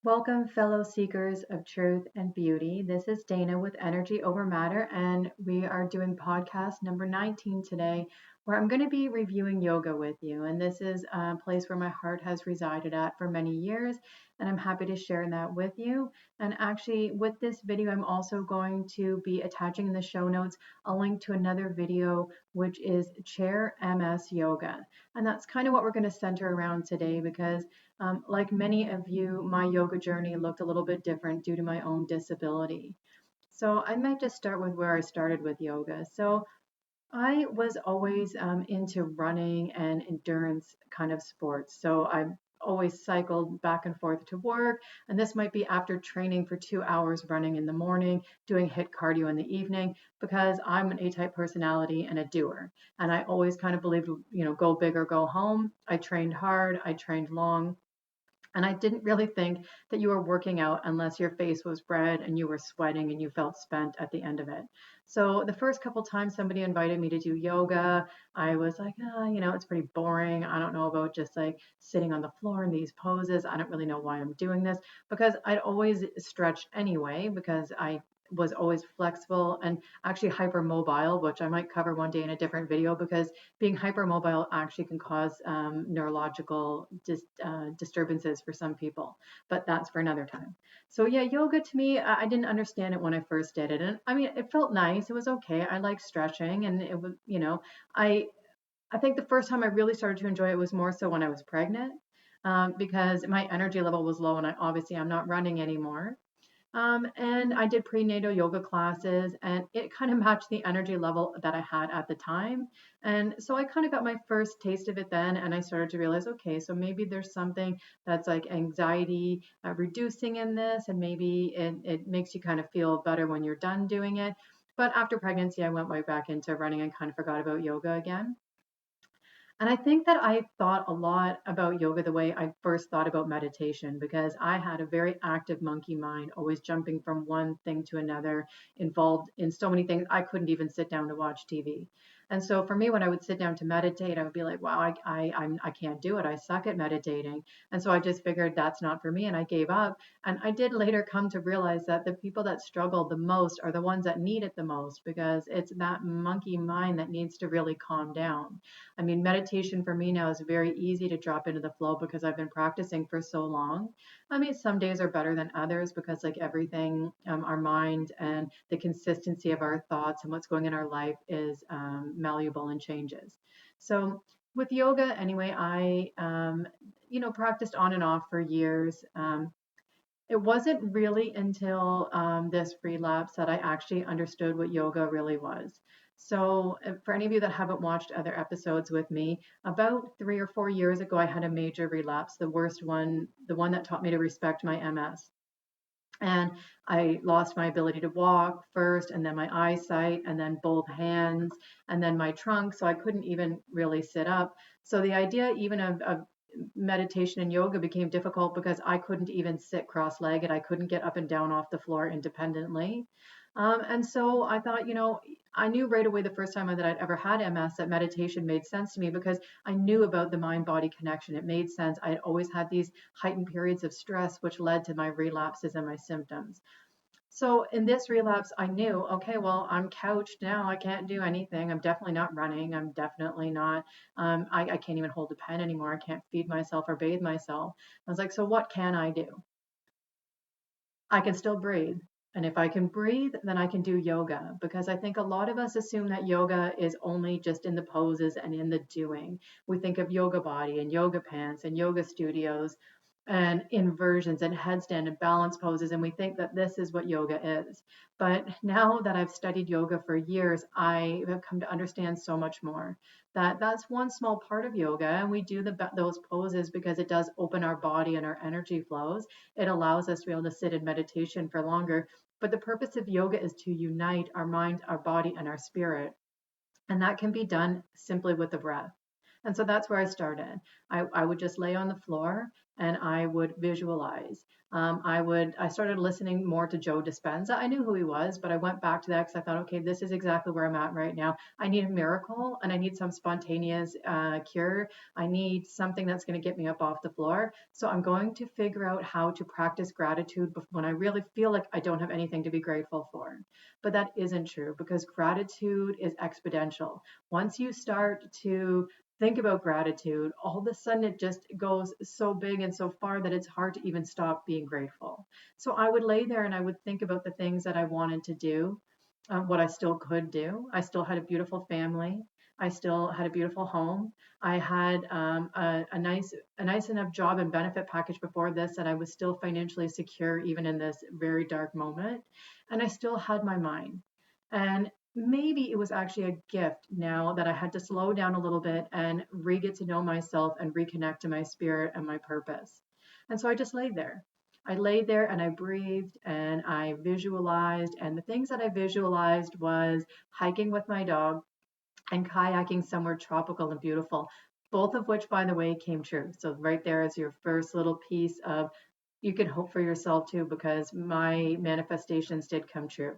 Welcome, fellow seekers of truth and beauty. This is Dana with Energy Over Matter, and we are doing podcast number 19 today, where I'm going to be reviewing yoga with you. And this is a place where my heart has resided at for many years, and I'm happy to share that with you. And actually, with this video, I'm also going to be attaching in the show notes a link to another video, which is Chair MS Yoga. And that's kind of what we're going to center around today because like many of you, my yoga journey looked a little bit different due to my own disability. So I might just start with where I started with yoga. So I was always into running and endurance kind of sports. So I always cycled back and forth to work. And this might be after training for 2 hours running in the morning, doing HIIT cardio in the evening, because I'm an A-type personality and a doer. And I always kind of believed, go big or go home. I trained hard, I trained long. And I didn't really think that you were working out unless your face was red and you were sweating and you felt spent at the end of it. So the first couple times somebody invited me to do yoga, I was like, it's pretty boring. I don't know about just like sitting on the floor in these poses. I don't really know why I'm doing this because I'd always stretched anyway because I was always flexible and actually hypermobile, which I might cover one day in a different video because being hypermobile actually can cause neurological disturbances for some people, but that's for another time. So yeah, yoga to me, I didn't understand it when I first did it, and I mean, it felt nice. It was okay. I like stretching, and it was, I I think the first time I really started to enjoy it was more so when I was pregnant, because my energy level was low, and I'm not running anymore. And I did prenatal yoga classes, and it kind of matched the energy level that I had at the time. And so I kind of got my first taste of it then, and I started to realize, okay, so maybe there's something that's like anxiety reducing in this, and maybe it makes you kind of feel better when you're done doing it. But after pregnancy, I went right back into running and kind of forgot about yoga again. And I think that I thought a lot about yoga the way I first thought about meditation because I had a very active monkey mind, always jumping from one thing to another, involved in so many things. I couldn't even sit down to watch TV. And so for me, when I would sit down to meditate, I would be like, wow, I can't do it. I suck at meditating. And so I just figured that's not for me and I gave up. And I did later come to realize that the people that struggle the most are the ones that need it the most because it's that monkey mind that needs to really calm down. I mean, meditation for me now is very easy to drop into the flow because I've been practicing for so long. I mean, some days are better than others because, like everything, our mind and the consistency of our thoughts and what's going in our life is malleable and changes. So, with yoga, anyway, I practiced on and off for years. It wasn't really until this relapse that I actually understood what yoga really was. So, for any of you that haven't watched other episodes with me, about 3 or 4 years ago, I had a major relapse, the worst one, the one that taught me to respect my MS. And I lost my ability to walk first, and then my eyesight, and then both hands, and then my trunk. So I couldn't even really sit up. So the idea even of meditation and yoga became difficult because I couldn't even sit cross-legged. I couldn't get up and down off the floor independently. And so I thought, I knew right away the first time that I'd ever had MS that meditation made sense to me because I knew about the mind body connection. It made sense. I had always had these heightened periods of stress, which led to my relapses and my symptoms. So in this relapse, I knew, okay, well, I'm couched now. I can't do anything. I'm definitely not running. I'm definitely not, I can't even hold a pen anymore. I can't feed myself or bathe myself. I was like, so what can I do? I can still breathe. And if I can breathe, then I can do yoga because I think a lot of us assume that yoga is only just in the poses and in the doing. We think of yoga body and yoga pants and yoga studios and inversions and headstand and balance poses, and we think that this is what yoga is. But now that I've studied yoga for years, I have come to understand so much more that that's one small part of yoga, and we do those poses because it does open our body and our energy flows. It allows us to be able to sit in meditation for longer. But the purpose of yoga is to unite our mind, our body, and our spirit. And that can be done simply with the breath. And so that's where I started. I would just lay on the floor and I would visualize. I started listening more to Joe Dispenza. I knew who he was, but I went back to that because I thought, okay, this is exactly where I'm at right now. I need a miracle and I need some spontaneous cure. I need something that's going to get me up off the floor. So I'm going to figure out how to practice gratitude when I really feel like I don't have anything to be grateful for. But that isn't true because gratitude is exponential. Once you start to think about gratitude, all of a sudden it just goes so big and so far that it's hard to even stop being grateful. So I would lay there and I would think about the things that I wanted to do, what I still could do. I still had a beautiful family. I still had a beautiful home. I had a nice enough job and benefit package before this that I was still financially secure even in this very dark moment. And I still had my mind. And maybe it was actually a gift now that I had to slow down a little bit and re get to know myself and reconnect to my spirit and my purpose. And so I just laid there. I laid there and I breathed and I visualized. And the things that I visualized was hiking with my dog and kayaking somewhere tropical and beautiful, both of which, by the way, came true. So, right there is your first little piece of you can hope for yourself too, because my manifestations did come true.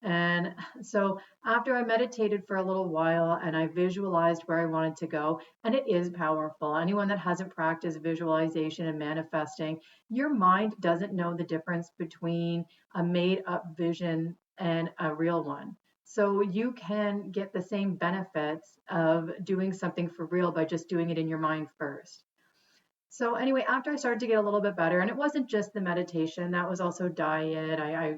And so after I meditated for a little while and I visualized where I wanted to go, and it is powerful. Anyone that hasn't practiced visualization and manifesting, your mind doesn't know the difference between a made up vision and a real one. So you can get the same benefits of doing something for real by just doing it in your mind first. So anyway, after I started to get a little bit better, and it wasn't just the meditation, that was also diet. I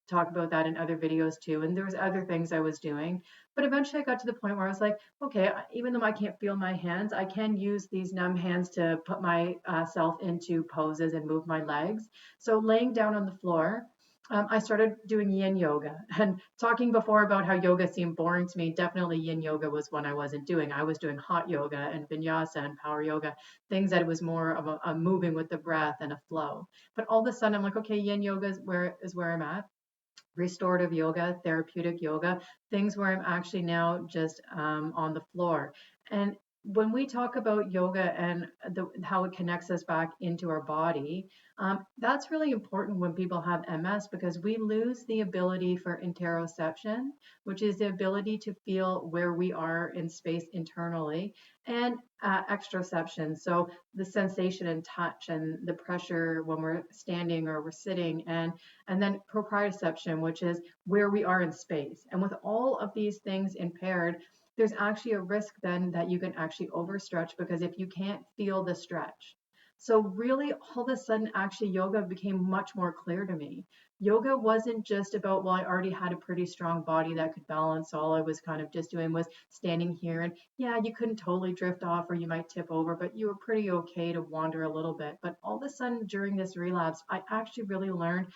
talk about that in other videos too, and there was other things I was doing. But eventually, I got to the point where I was like, okay, even though I can't feel my hands, I can use these numb hands to put myself into poses and move my legs. So laying down on the floor, I started doing yin yoga. And talking before about how yoga seemed boring to me, definitely yin yoga was one I wasn't doing. I was doing hot yoga and vinyasa and power yoga, things that it was more of a moving with the breath and a flow. But all of a sudden, I'm like, okay, yin yoga is where I'm at. Restorative yoga, therapeutic yoga, things where I'm actually now just on the floor. And when we talk about yoga and how it connects us back into our body, that's really important when people have MS because we lose the ability for interoception, which is the ability to feel where we are in space internally, and exteroception. So the sensation and touch and the pressure when we're standing or we're sitting, and then proprioception, which is where we are in space. And with all of these things impaired, there's actually a risk then that you can actually overstretch because if you can't feel the stretch. So really all of a sudden actually yoga became much more clear to me. Yoga wasn't just about, well, I already had a pretty strong body that could balance. So all I was kind of just doing was standing here and yeah, you couldn't totally drift off or you might tip over, but you were pretty okay to wander a little bit. But all of a sudden during this relapse, I actually really learned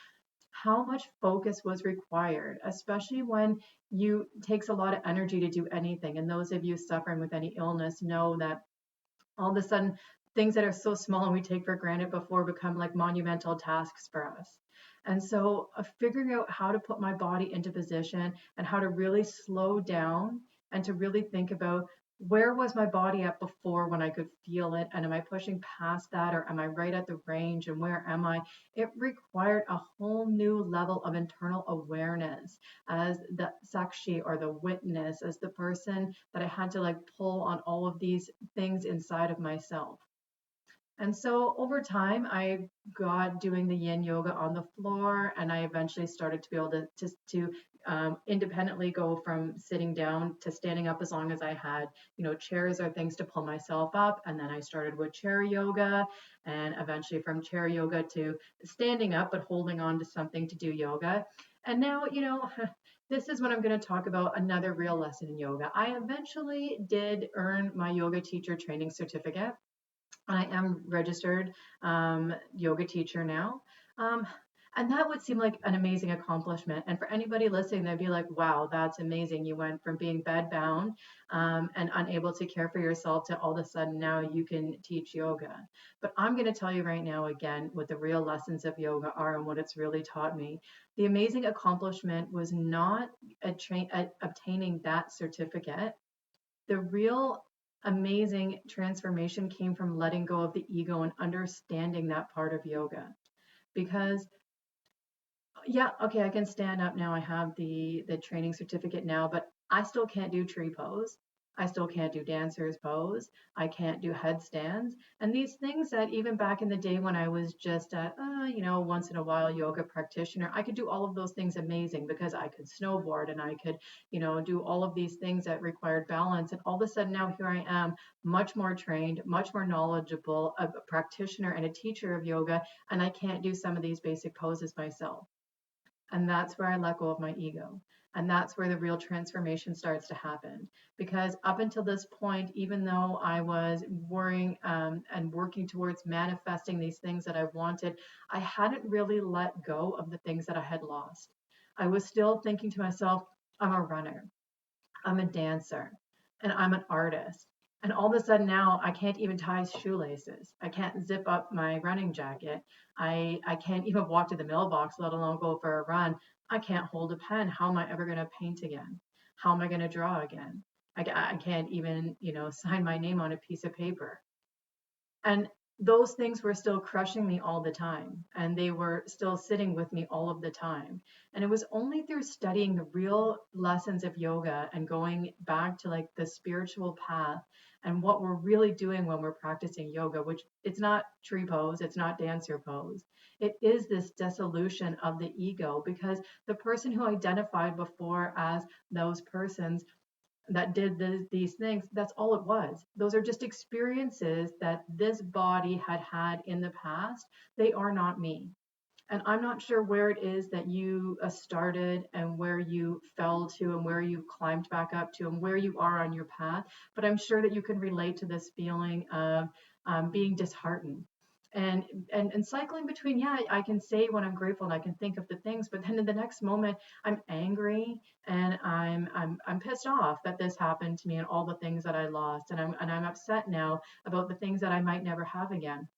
how much focus was required, especially when you takes a lot of energy to do anything. And those of you suffering with any illness know that all of a sudden things that are so small and we take for granted before become like monumental tasks for us. And so figuring out how to put my body into position and how to really slow down and to really think about where was my body at before when I could feel it? And am I pushing past that or am I right at the range? And where am I? It required a whole new level of internal awareness as the sakshi or the witness, as the person that I had to like pull on all of these things inside of myself. And so over time, I got doing the yin yoga on the floor, and I eventually started to be able to independently go from sitting down to standing up as long as I had, chairs or things to pull myself up. And then I started with chair yoga, and eventually from chair yoga to standing up but holding on to something to do yoga. And now, this is what I'm going to talk about another real lesson in yoga. I eventually did earn my yoga teacher training certificate. I am registered yoga teacher now. Um, and that would seem like an amazing accomplishment. And for anybody listening, they'd be like, wow, that's amazing. You went from being bedbound and unable to care for yourself to all of a sudden now you can teach yoga. But I'm going to tell you right now, again, what the real lessons of yoga are and what it's really taught me. The amazing accomplishment was not obtaining that certificate. The real amazing transformation came from letting go of the ego and understanding that part of yoga. Because yeah, okay, I can stand up now. I have the training certificate now, but I still can't do tree pose. I still can't do dancer's pose. I can't do headstands. And these things that even back in the day when I was just a, once in a while yoga practitioner, I could do all of those things amazing because I could snowboard and I could, do all of these things that required balance. And all of a sudden now here I am, much more trained, much more knowledgeable, a practitioner and a teacher of yoga, and I can't do some of these basic poses myself. And that's where I let go of my ego. And that's where the real transformation starts to happen. Because up until this point, even though I was worrying and working towards manifesting these things that I wanted, I hadn't really let go of the things that I had lost. I was still thinking to myself, I'm a runner. I'm a dancer and I'm an artist. And all of a sudden now I can't even tie shoelaces. I can't zip up my running jacket. I can't even walk to the mailbox, let alone go for a run. I can't hold a pen. How am I ever going to paint again? How am I going to draw again? I can't even, sign my name on a piece of paper. And those things were still crushing me all the time. And they were still sitting with me all of the time. And it was only through studying the real lessons of yoga and going back to like the spiritual path and what we're really doing when we're practicing yoga, which it's not tree pose, it's not dancer pose. It is this dissolution of the ego, because the person who identified before as those persons that did these things, that's all it was. Those are just experiences that this body had had in the past. They are not me. And I'm not sure where it is that you started and where you fell to and where you climbed back up to and where you are on your path, but I'm sure that you can relate to this feeling of being disheartened. And, and cycling between, yeah, I can say when I'm grateful and I can think of the things, but then in the next moment I'm angry and I'm pissed off that this happened to me and all the things that I lost, and I'm upset now about the things that I might never have again.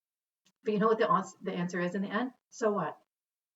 But you know what the answer is in the end? So what?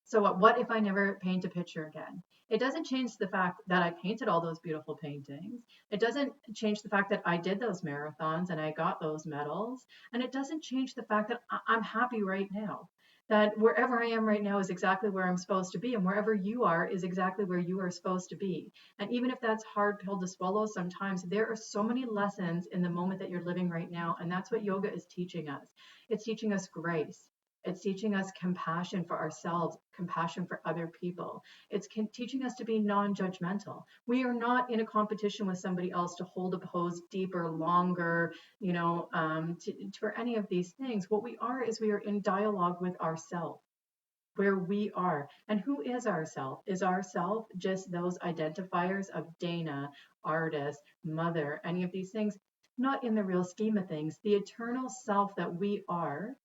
So what if I never paint a picture again? It doesn't change the fact that I painted all those beautiful paintings. It doesn't change the fact that I did those marathons and I got those medals. And it doesn't change the fact that I'm happy right now. That wherever I am right now is exactly where I'm supposed to be, and wherever you are is exactly where you are supposed to be. And even if that's hard pill to swallow sometimes, there are so many lessons in the moment that you're living right now. And that's what yoga is teaching us. It's teaching us grace. It's teaching us compassion for ourselves, compassion for other people. It's teaching us to be non judgmental. We are not in a competition with somebody else to hold a pose deeper, longer, for any of these things. What we are is we are in dialogue with ourselves, where we are. And who is ourself? Is ourself just those identifiers of Dana, artist, mother, any of these things? Not in the real scheme of things. The eternal self that we are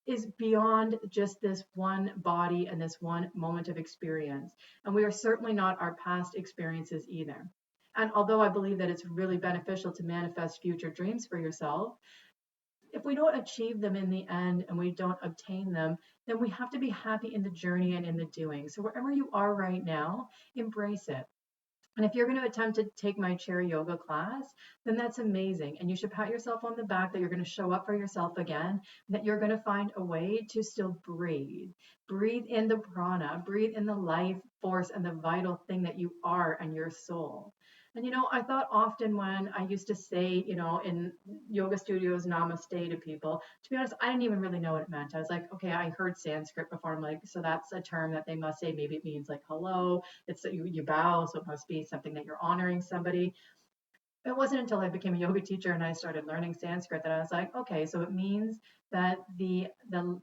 is beyond just this one body and this one moment of experience. And we are certainly not our past experiences either. And although I believe that it's really beneficial to manifest future dreams for yourself, if we don't achieve them in the end and we don't obtain them, then we have to be happy in the journey and in the doing. So wherever you are right now, embrace it. And if you're going to attempt to take my chair yoga class, then that's amazing. And you should pat yourself on the back that you're going to show up for yourself again, that you're going to find a way to still breathe. Breathe in the prana, breathe in the life force and the vital thing that you are and your soul. And I thought often when I used to say, in yoga studios, namaste to people, to be honest, I didn't even really know what it meant. I was like, okay, I heard Sanskrit before. I'm like, so that's a term that they must say. Maybe it means like hello. It's that you bow, so it must be something that you're honoring somebody. It wasn't until I became a yoga teacher and I started learning Sanskrit that I was like, okay, so it means that the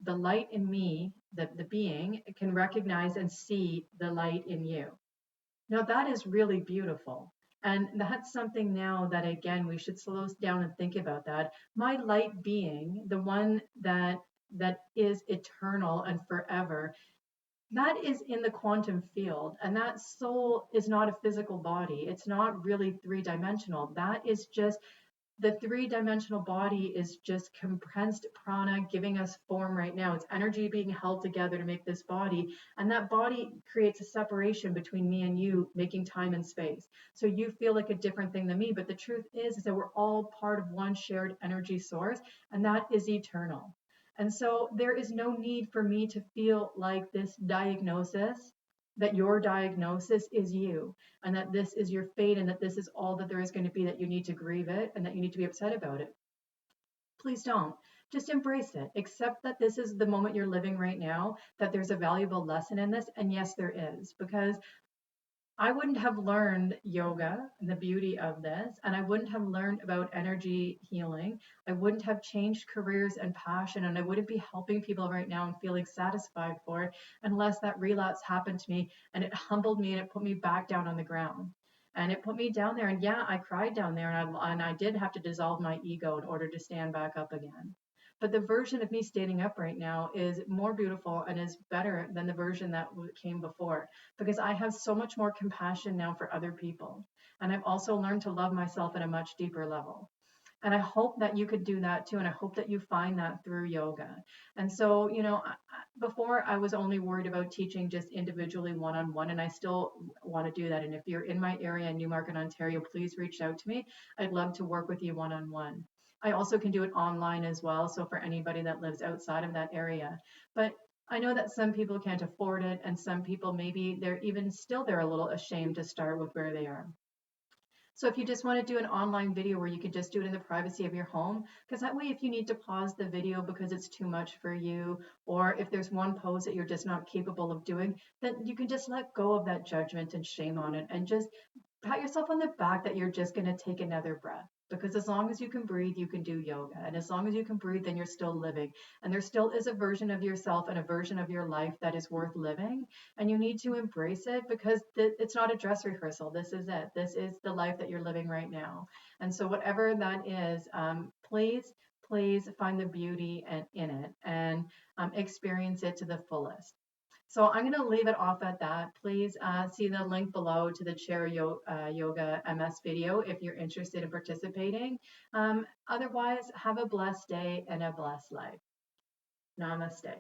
light in me, the being, can recognize and see the light in you. Now that is really beautiful. And that's something now that again we should slow down and think about that. My light being, the one that is eternal and forever, that is in the quantum field, and that soul is not a physical body. It's not really three-dimensional. That is just the three-dimensional body is just compressed prana giving us form right now. It's energy being held together to make this body. And that body creates a separation between me and you, making time and space. So you feel like a different thing than me. But the truth is that we're all part of one shared energy source, and that is eternal. And so there is no need for me to feel like this diagnosis, that your diagnosis is you, and that this is your fate, and that this is all that there is going to be, that you need to grieve it and that you need to be upset about it. Please don't. Just embrace it. Accept that this is the moment you're living right now, that there's a valuable lesson in this. And yes, there is, because I wouldn't have learned yoga and the beauty of this, and I wouldn't have learned about energy healing. I wouldn't have changed careers and passion, and I wouldn't be helping people right now and feeling satisfied for it unless that relapse happened to me and it humbled me and it put me back down on the ground. And it put me down there, and yeah, I cried down there, and I did have to dissolve my ego in order to stand back up again. But the version of me standing up right now is more beautiful and is better than the version that came before, because I have so much more compassion now for other people. And I've also learned to love myself at a much deeper level. And I hope that you could do that too. And I hope that you find that through yoga. And so, before I was only worried about teaching just individually one on one, and I still want to do that. And if you're in my area in Newmarket, Ontario, please reach out to me. I'd love to work with you one on one. I also can do it online as well. So for anybody that lives outside of that area. But I know that some people can't afford it, and some people maybe they're a little ashamed to start with where they are. So if you just want to do an online video where you could just do it in the privacy of your home, because that way if you need to pause the video because it's too much for you, or if there's one pose that you're just not capable of doing, then you can just let go of that judgment and shame on it and just pat yourself on the back that you're just going to take another breath. Because as long as you can breathe, you can do yoga. And as long as you can breathe, then you're still living. And there still is a version of yourself and a version of your life that is worth living. And you need to embrace it, because it's not a dress rehearsal. This is it. This is the life that you're living right now. And so, whatever that is, please find the beauty in it and experience it to the fullest. So I'm going to leave it off at that. Please see the link below to the Yoga MS video if you're interested in participating. Otherwise, have a blessed day and a blessed life. Namaste.